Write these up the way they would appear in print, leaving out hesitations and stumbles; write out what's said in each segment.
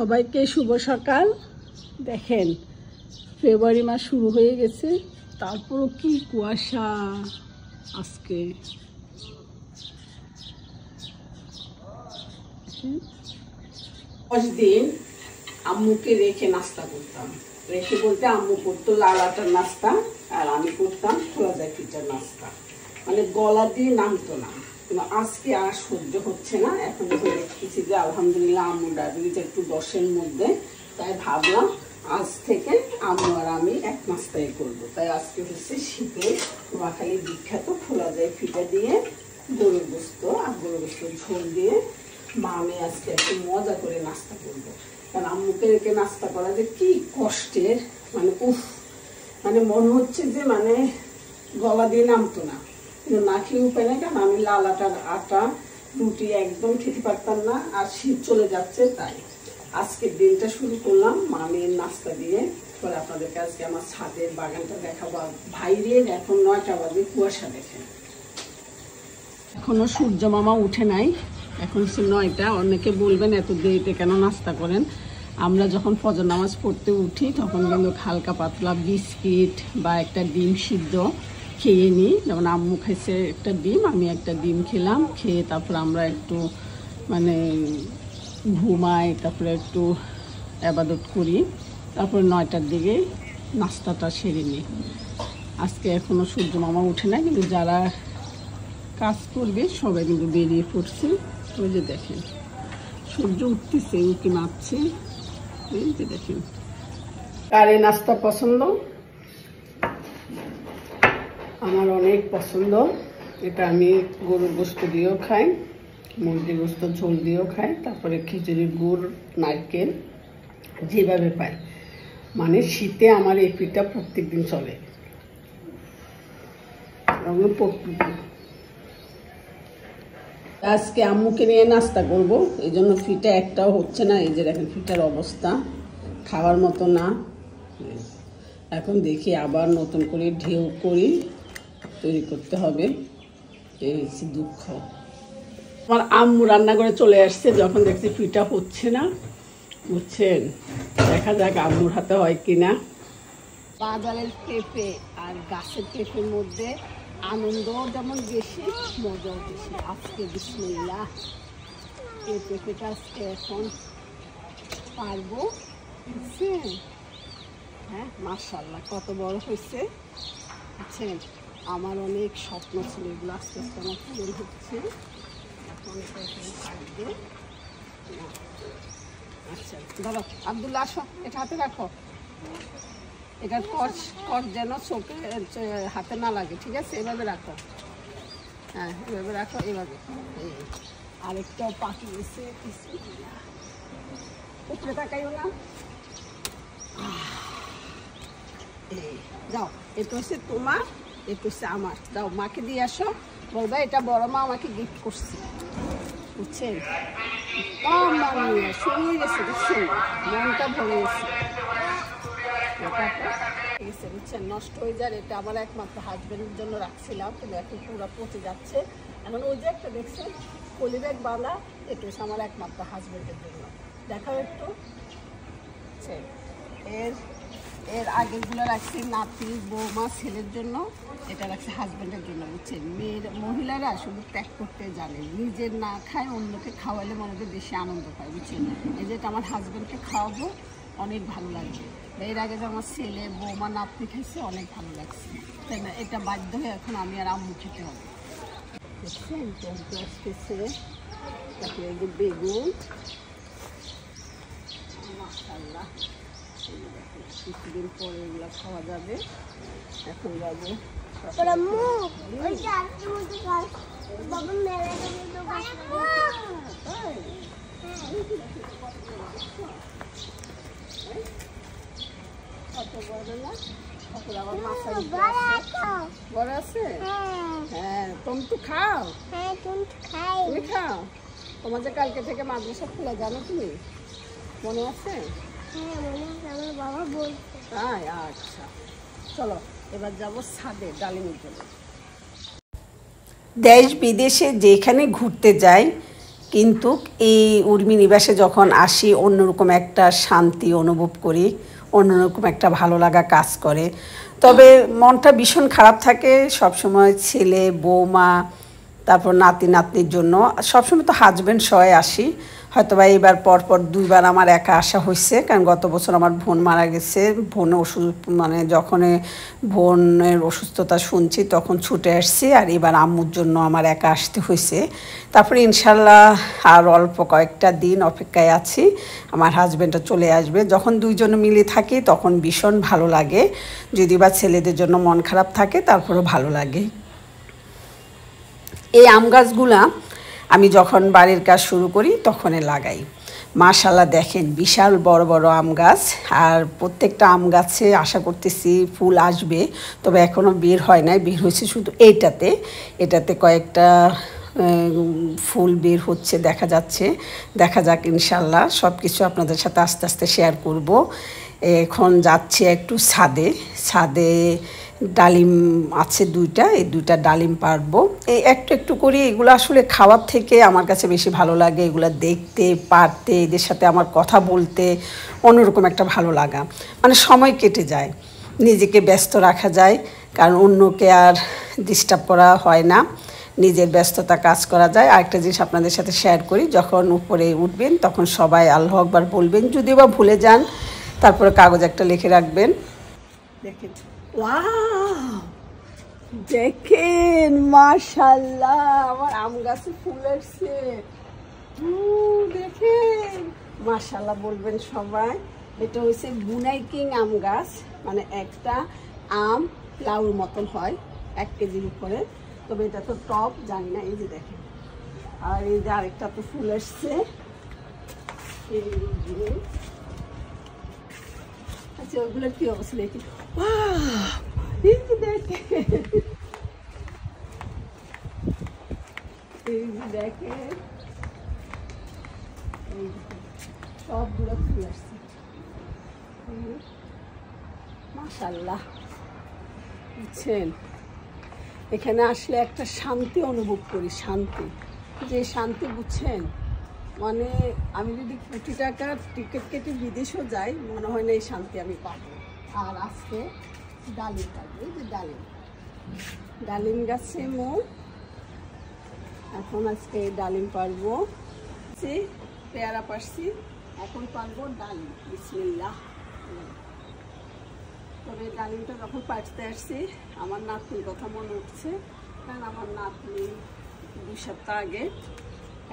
সবাইকে শুভ সকাল। দেখেন ফেব্রুয়ারি মাস শুরু হয়ে গেছে, তারপরও কি কুয়াশা আজকে। দিন আম্মুকে রেখে নাস্তা করতাম, রেখে বলতে আম্মু করতো লাল আটার নাস্তা আর আমি করতাম ছোলা যায় পিঠার নাস্তা, মানে গলা দিয়ে নামতো না। কিন্তু আজকে আর সহ্য হচ্ছে না। এখন যখন দেখতেছি যে আলহামদুলিল্লাহ আম্মু ডায়াবেটিস একটু 10-এর মধ্যে, তাই ভাবলাম আজ থেকে আম্মু আর আমি এক নাস্তাই করবো। তাই আজকে হচ্ছে শীতে নোয়াখালীর বিখ্যাত খোলা যায় পিঠা দিয়ে গরুর গোস্ত আর গরুর গোস্ত ঝোল দিয়ে মা আমি আজকে একটু মজা করে নাস্তা করবো। কারণ আম্মুকে রেখে নাস্তা করা যে কি কষ্টের, মানে উফ, মানে মনে হচ্ছে যে মানে গলা দিয়ে নামতো না। কিন্তু না খেয়ে উপায় না, কারণ আমি লাল আটার আটা রুটি একদম খেতে পারতাম না, আর শীত চলে যাচ্ছে। তাই আজকের দিনটা শুরু করলাম মামির নাস্তা দিয়ে। পরে আপনাদেরকে আজকে আমার ছাদের বাগানটা দেখাবো। বাইরের এখন 9টা বাজে, কুয়াশা দেখেন, এখনো সূর্য মামা উঠে নাই, এখন হচ্ছে 9টা। অনেকে বলবেন এত দেরিতে কেন নাস্তা করেন। আমরা যখন ফজর নামাজ পড়তে উঠি তখন কিন্তু হালকা পাতলা বিস্কিট বা একটা ডিম সিদ্ধ খেয়ে নিই। যেমন আম্মু খাইছে একটা ডিম, আমি একটা ডিম খেলাম, খেয়ে তারপর আমরা একটু মানে ঘুমাই, তারপরে একটু ইবাদত করি, তারপরে 9টার দিকে নাস্তাটা সেরে নিই। আজকে এখনও সূর্য মামা উঠে না, কিন্তু যারা কাজ করবে সবাই কিন্তু বেরিয়ে পড়ছে। ওই যে দেখেন সূর্য উঠতেছে, উঠে মারছে। এই যে দেখেন, কার এই নাস্তা পছন্দ? আমার অনেক পছন্দ। এটা আমি গরুর গোস্ত দিয়েও খাই, মুরগির গোস্ত ঝোল দিয়েও খাই, তারপরে খিচুড়ির গুড় নারকেল যেভাবে পাই। মানে শীতে আমার এই পিঠা প্রত্যেক দিন চলে। আজকে আম্মুকে নিয়ে নাস্তা করব, এই জন্য ফিটা একটাও হচ্ছে না। এই যে দেখেন ফিটার অবস্থা, খাওয়ার মতো না। এখন দেখি আবার নতুন করে ঢেউ করি তৈরি করতে হবে। এই হচ্ছে দুঃখ। আমার আম্মু রান্না করে চলে আসছে, যখন দেখছি ফিটা হচ্ছে না, বুঝছেন। দেখা যাক আম্মুর হাতে হয় কিনা। বাজারের পেঁপে আর গাছের পেঁপের মধ্যে আনন্দ যেমন বেশি, মজাও বেশি। আজকে বিসমিল্লাহ এই পেঁপেটা আজকে এখন পারবো, বুঝছেন। হ্যাঁ মাশাআল্লাহ কত বড় হয়েছে, বুঝছেন। আমার অনেক স্বপ্ন ছিল, এগুলো আস্তে আস্তে আমার পূরণ হচ্ছে। এখন এটা এখানে থাকবে। আচ্ছা ধরো আব্দুল্লাহ, আসো, এটা হাতে রাখো। এটার কর যেন চোখে হাতে না লাগে, ঠিক আছে। এভাবে রাখো, হ্যাঁ এভাবে রাখো, এভাবে। আরেকটাও পাখি এসে উপরে তাকাইও না। যাও, এটা হচ্ছে তোমার, এটা হচ্ছে আমার। যাও মাকে দিয়ে আসো, বলবা এটা বড় মা আমাকে গিফট করছে, বুঝছেন। শুরু গেছে, বুঝছেন, মনটা ভরে গেছে, বুঝছেন। নষ্ট হয়ে যায়, এটা আমার একমাত্র হাজবেন্ডের জন্য রাখছিলাম, কিন্তু এখন পুরো পচে যাচ্ছে। এখন ওই যে একটা দেখছেন পলি ব্যাগ বাঁধা, এটা হচ্ছে আমার একমাত্র হাজবেন্ডের জন্য। দেখাও একটু, বুঝছেন। এর আগেরগুলো রাখছি নাতি, বৌমা, ছেলের জন্য। এটা রাখছি হাজব্যান্ডের জন্য, বুঝছেন। মহিলারা শুধু ত্যাগ করতে জানে, নিজের না খায় অন্যকে খাওয়ালে মনে হয় বেশি আনন্দ পায়, বুঝছেন। এই যে আমার হাজব্যান্ডকে খাওয়াবো, অনেক ভালো লাগবে। এর আগে যে আমার ছেলে, বৌমা, নাতি খাইছে, অনেক ভালো লাগছে, তাই না। এটা বাধ্য হয়ে এখন আমি আর আম্মু খেতে হবে, বুঝছেন। টমেটো আসতেছে, তারপরে এই যে বেগুন, মাশাআল্লাহ। কিছুদিন পরে এগুলো খাওয়া যাবে। এখন যাবো বড় আছে। হ্যাঁ তুমি তো খাও, তুমি খাও। তোমার যে কালকে থেকে মাদ্রাসা খোলা, জানো তুমি, মনে আছে? আমার বাবা বলছে তাই। আচ্ছা চলো এবার যাবো ছাদে ডালিমের জন্য। দেশ বিদেশে যেখানে ঘুরতে যাই, কিন্তু এই উর্মি নিবাসে যখন আসি অন্যরকম একটা শান্তি অনুভব করি, অন্যরকম একটা ভালো লাগা কাজ করে। তবে মনটা ভীষণ খারাপ থাকে সবসময় ছেলে বৌমা তারপর নাতি নাতনির জন্য। সবসময় তো হাজব্যান্ড সয়ে আসি, হয়তো বা এবার পরপর 2বার আমার একা আসা হয়েছে, কারণ গত বছর আমার বোন মারা গেছে। বোন মানে যখন বোনের অসুস্থতা শুনছি তখন ছুটে আসছি, আর এবার আম্মুর জন্য আমার একা আসতে হয়েছে। তারপরে ইনশাল্লাহ আর অল্প কয়েকটা দিন অপেক্ষায় আছি, আমার হাজব্যান্ডটা চলে আসবে। যখন দুইজনে মিলে থাকি তখন ভীষণ ভালো লাগে, যদি বা ছেলেদের জন্য মন খারাপ থাকে তারপরেও ভালো লাগে। এই আম গাছগুলা আমি যখন বাড়ির কাজ শুরু করি তখনই লাগাই। মাশাআল্লাহ দেখেন বিশাল বড় বড় আম গাছ, আর প্রত্যেকটা আম গাছে আশা করতেছি ফুল আসবে, তবে এখনও বের হয় নাই, বের হয়েছে শুধু এটাতে কয়েকটা ফুল বের হচ্ছে দেখা যাচ্ছে। দেখা যাক ইনশাল্লাহ সব কিছু আপনাদের সাথে আস্তে আস্তে শেয়ার করব। এখন যাচ্ছি একটু ছাদে ডালিম আছে 2টা, এই 2টা ডালিম পারবো। এই একটু একটু করে এগুলো আসলে খাওয়ার থেকে আমার কাছে বেশি ভালো লাগে এগুলো দেখতে, পারতে, এদের সাথে আমার কথা বলতে অন্যরকম একটা ভালো লাগা, মানে সময় কেটে যায়, নিজেকে ব্যস্ত রাখা যায়, কারণ অন্যকে আর ডিস্টার্ব করা হয় না, নিজের ব্যস্ততা কাজ করা যায়। আরেকটা জিনিস আপনাদের সাথে শেয়ার করি, যখন উপরে উঠবেন তখন সবাই আল্লাহু আকবার বলবেন, যদিও বা ভুলে যান তারপরে কাগজ একটা লিখে রাখবেন। দেখেন ওয়াও, দেখেন মাশাআল্লাহ আমার আম গাছে ফুল আসছে, দেখেন মাশাআল্লাহ বলবেন সবাই। এটা হচ্ছে বুনাই কিং আম গাছ, মানে একটা আম লাউর মতন হয় 1 কেজির উপরে, তবে এটা তো টপ জানি না। এই যে দেখেন, আর এই যে আরেকটা তো ফুল আসছে। আচ্ছা ওগুলোর কি অবস্থা দেখি, এই যে দেখেন, এই যে দেখেন সবগুলো ফুল আসছে মাশাআল্লাহ। বুঝছেন, এখানে আসলে একটা শান্তি অনুভব করি, শান্তি, যে শান্তি বুঝছেন, মানে আমি যদি কোটি টাকার টিকিট কেটে বিদেশেও যাই মনে হয় না এই শান্তি আমি পাবো। আর আজকে ডালিম পাবো, এই যে ডালিম গাছে মোট এখন আজকে ডালিম পারবো, পেয়ারা পারছি, এখন পারবো ডালিম। বিসমিল্লাহ। তবে ডালিমটা যখন পাড়তে আসছি আমার নাতনির কথা মনে উঠছে, কারণ আমার নাতনি 2 সপ্তাহ আগে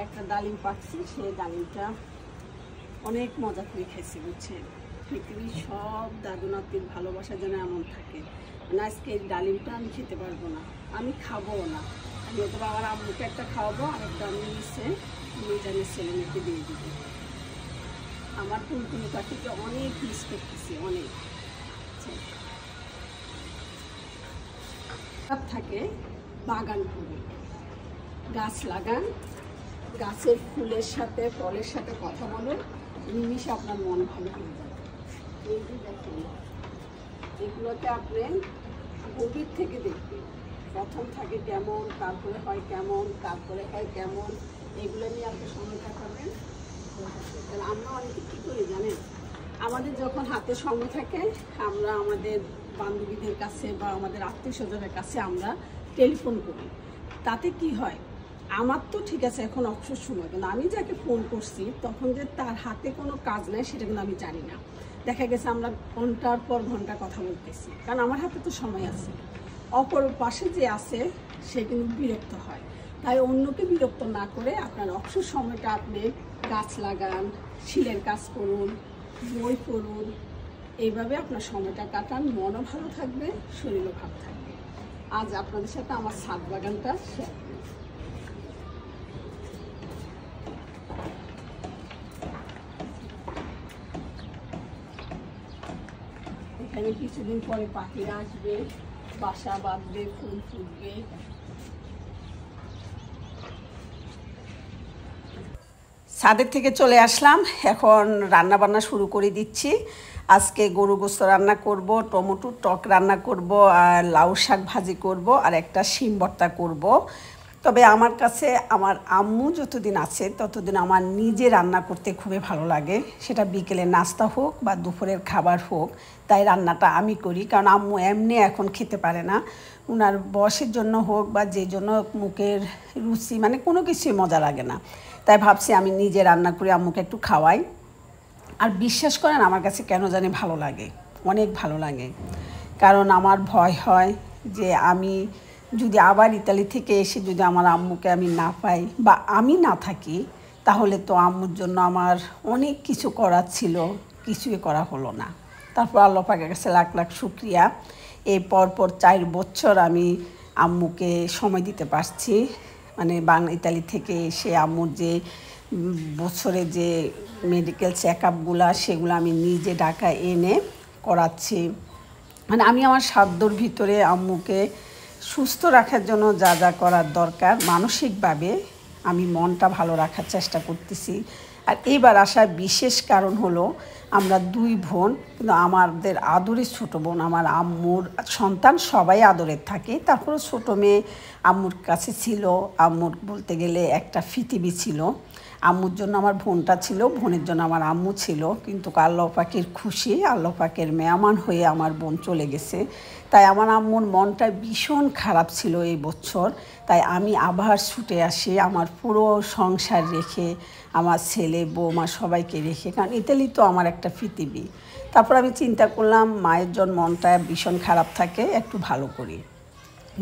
একটা ডালিম পাচ্ছি, সেই ডালিমটা অনেক মজা করে খেয়েছি। বুঝছেন, পৃথিবীর সব দাদু নাতির ভালোবাসা যেন এমন থাকে, মানে আজকে এই ডালিমটা আমি খেতে পারবো না, আমি খাবো না, আমি হয়তো আমার আম্মুকে একটা খাওয়াবো, আর একটা আমি নিচে মিজানের ছেলে মেয়েকে দিয়ে দিবো। আমার টুনটুনি পাখিকে অনেক মিস করতেছি, অনেক থাকে। বাগান করে গাছ লাগান, গাছের ফুলের সাথে ফলের সাথে কথা বলুন, নিমিষে আপনার মন ভালো হয়ে যাবে। এই যে দেখেন, এগুলোতে আপনি গভীর থেকে দেখবেন, প্রথম থাকে কেমন, তারপরে হয় কেমন, তারপরে হয় কেমন, এগুলো নিয়ে আপনি সময় কাটাবেন। আমরা অনেকে কী করি জানেন, আমাদের যখন হাতে সময় থাকে আমরা আমাদের বান্ধবীদের কাছে বা আমাদের আত্মীয় স্বজনের কাছে আমরা টেলিফোন করি। তাতে কি হয়, আমার তো ঠিক আছে এখন অবসর সময়, কিন্তু আমি যাকে ফোন করছি তখন যে তার হাতে কোনো কাজ নেই সেটা কিন্তু আমি জানি না। দেখা গেছে আমরা ঘন্টার পর ঘন্টা কথা বলতেছি, কারণ আমার হাতে তো সময় আছে, অপর পাশে যে আছে সে কিন্তু বিরক্ত হয়। তাই অন্যকে বিরক্ত না করে আপনার অবসর সময়টা আপনি গাছ লাগান, শিলের কাজ করুন, বই পড়ুন, এইভাবে আপনার সময়টা কাটান, মনও ভালো থাকবে, শরীরও ভালো থাকবে। আজ আপনাদের সাথে আমার ছাদ বাগানটা শেয়ার করি। এখানে কিছুদিন পরে পাখিরা আসবে, বাসা বাঁধবে, ফুল ফুটবে। ছাদের থেকে চলে আসলাম, এখন রান্না বান্না শুরু করে দিচ্ছি। আজকে গরু গোস্ত রান্না করব, টমেটো টক রান্না করব, আর লাউ শাক ভাজি করব, আর একটা শিম ভর্তা করব। তবে আমার কাছে আমার আম্মু যতদিন আছে ততদিন আমার নিজে রান্না করতে খুবই ভালো লাগে, সেটা বিকেলের নাস্তা হোক বা দুপুরের খাবার হোক, তাই রান্নাটা আমি করি। কারণ আম্মু এমনি এখন খেতে পারে না, ওনার বয়সের জন্য হোক বা যে জন্য মুখের রুচি মানে কোনো কিছুই মজা লাগে না, তাই ভাবছি আমি নিজে রান্না করে আম্মুকে একটু খাওয়াই। আর বিশ্বাস করেন আমার কাছে কেন জানি ভালো লাগে, অনেক ভালো লাগে। কারণ আমার ভয় হয় যে আমি যদি আবার ইতালি থেকে এসে যদি আমার আম্মুকে আমি না পাই বা আমি না থাকি, তাহলে তো আম্মুর জন্য আমার অনেক কিছু করার ছিল, কিছুই করা হলো না। তারপর আল্লাহ পাকের কাছে লাখ লাখ শুকরিয়া, এই পরপর 4 বছর আমি আম্মুকে সময় দিতে পারছি। মানে ইতালি থেকে এসে আম্মুর যে বছরে যে মেডিকেল চেক আপগুলো সেগুলো আমি নিজে ঢাকায় এনে করাচ্ছি। মানে আমি আমার সাধ্যর ভিতরে আম্মুকে সুস্থ রাখার জন্য যা যা করার দরকার মানসিকভাবে আমি মনটা ভালো রাখার চেষ্টা করতেছি। আর এইবার আসার বিশেষ কারণ হলো আমরা 2 বোন, কিন্তু আমাদের আদরের ছোটো বোন, আমার আম্মুর সন্তান সবাই আদরের থাকে, তারপরে ছোটো মেয়ে আম্মুর কাছে ছিল। আম্মুর বলতে গেলে একটা পৃথিবী ছিল। আম্মুর জন্য আমার বোনটা ছিল, বোনের জন্য আমার আম্মু ছিল, কিন্তু আল্লাহ পাকের খুশি, আল্লাহ পাকের মেহমান হয়ে আমার বোন চলে গেছে। তাই আমার আম্মুর মনটা ভীষণ খারাপ ছিল এই বছর। তাই আমি আবার ছুটে আসি আমার পুরো সংসার রেখে, আমার ছেলে বৌমা সবাইকে রেখে, কারণ ইতালি তো আমার একটা পৃথিবী। তারপর আমি চিন্তা করলাম মায়ের জন্য মনটা ভীষণ খারাপ থাকে, একটু ভালো করি।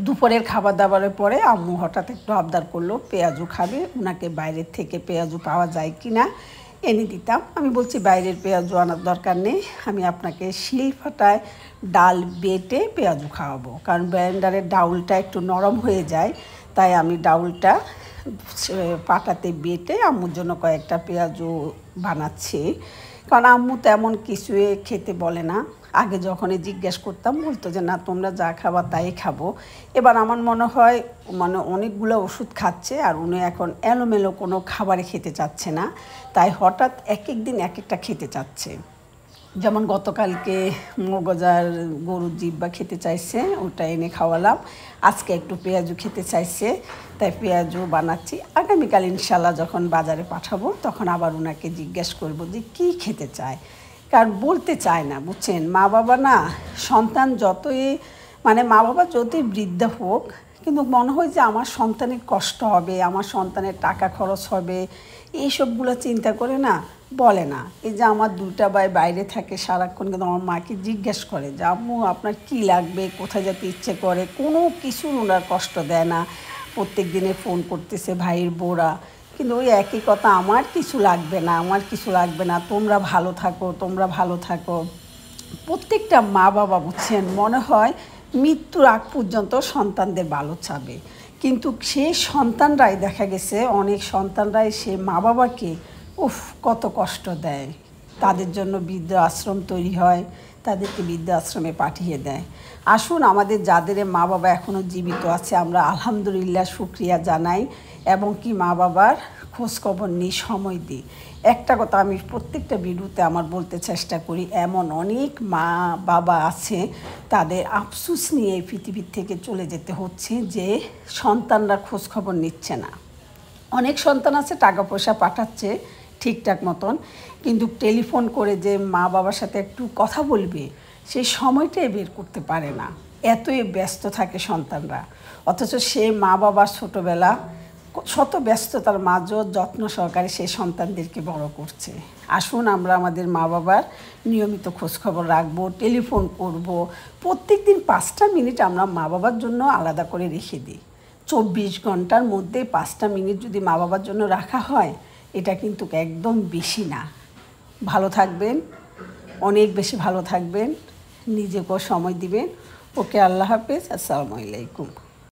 দুপুরের খাবার দাবারের পরে আম্মু হঠাৎ একটু আবদার করলো পেঁয়াজু খাবে, ওনাকে বাইরের থেকে পেঁয়াজু পাওয়া যায় কি না এনে দিতাম। আমি বলছি বাইরের পেঁয়াজু আনার দরকার নেই, আমি আপনাকে শিলফাটায় ডাল বেটে পেঁয়াজু খাওয়াবো, কারণ ব্লেন্ডারের ডাউলটা একটু নরম হয়ে যায়, তাই আমি ডাউলটা পাটাতে বেটে আম্মুর জন্য কয়েকটা পেঁয়াজু বানাচ্ছি। কারণ আম্মু তেমন কিছুই খেতে বলে না। আগে যখনই জিজ্ঞেস করতাম বলতো যে না তোমরা যা খাবা তাই খাবো। এবার আমার মনে হয় মানে অনেকগুলো ওষুধ খাচ্ছে আর উনি এখন এলোমেলো কোনো খাবারে খেতে চাচ্ছে না, তাই হঠাৎ এক এক দিন এক একটা খেতে চাচ্ছে। যেমন গতকালকে মগজার গরুর জিব্বা খেতে চাইছে, ওটা এনে খাওয়ালাম। আজকে একটু পেঁয়াজু খেতে চাইছে, তাই পেঁয়াজু বানাচ্ছি। আগামীকাল ইনশাল্লাহ যখন বাজারে পাঠাবো তখন আবার ওনাকে জিজ্ঞেস করবো যে কী খেতে চায়, কারণ বলতে চায় না, বুঝছেন। মা বাবা না, সন্তান যতই মানে মা বাবা যতই বৃদ্ধ হোক, কিন্তু মনে হয় যে আমার সন্তানের কষ্ট হবে, আমার সন্তানের টাকা খরচ হবে, এইসবগুলো চিন্তা করে না বলে না। এই যে আমার 2টা ভাই বাইরে থাকে সারাক্ষণ, কিন্তু আমার মাকে জিজ্ঞেস করে যে আম্মু আপনার কী লাগবে, কোথায় যেতে ইচ্ছে করে, কোনো কিছু ওনার কষ্ট দেয় না। প্রত্যেক দিনে ফোন করতেছে ভাইয়ের বোরা, কিন্তু ওই একই কথা, আমার কিছু লাগবে না, আমার কিছু লাগবে না, তোমরা ভালো থাকো, তোমরা ভালো থাকো। প্রত্যেকটা মা বাবা বুঝছেন মনে হয় মৃত্যুর আগ পর্যন্ত সন্তানদের ভালো চাবে, কিন্তু সেই সন্তানরাই দেখা গেছে অনেক সন্তানরাই সে মা বাবাকে কত কষ্ট দেয়। তাদের জন্য বৃদ্ধ আশ্রম তৈরি হয়, তাদেরকে বৃদ্ধ আশ্রমে পাঠিয়ে দেয়। আসুন আমাদের যাদের মা বাবা এখনও জীবিত আছে আমরা আলহামদুলিল্লাহ শুকরিয়া জানাই, এবং কি মা বাবার খোঁজখবর নিই, সময় দিই। একটা কথা আমি প্রত্যেকটা ভিডিওতে আমার বলতে চেষ্টা করি, এমন অনেক মা বাবা আছে তাদের আফসোস নিয়ে এই পৃথিবীর থেকে চলে যেতে হচ্ছে যে সন্তানরা খোঁজখবর নিচ্ছে না। অনেক সন্তান আছে টাকা পয়সা পাঠাচ্ছে ঠিকঠাক মতন, কিন্তু টেলিফোন করে যে মা বাবার সাথে একটু কথা বলবে সেই সময়টাই বের করতে পারে না, এতই ব্যস্ত থাকে সন্তানরা। অথচ সে মা বাবার ছোটোবেলা শত ব্যস্ততার মাঝেও যত্ন সহকারে সেই সন্তানদেরকে বড় করছে। আসুন আমরা আমাদের মা বাবার নিয়মিত খোঁজখবর রাখবো, টেলিফোন করব। প্রত্যেক দিন 5টা মিনিট আমরা মা বাবার জন্য আলাদা করে রেখে দিই। 24 ঘন্টার মধ্যে 5টা মিনিট যদি মা বাবার জন্য রাখা হয়, এটা কিন্তু একদম বেশি না। ভালো থাকবেন, অনেক বেশি ভালো থাকবেন, নিজেকেও সময় দিবেন। ওকে, আল্লাহ হাফেজ, আসসালামু আলাইকুম।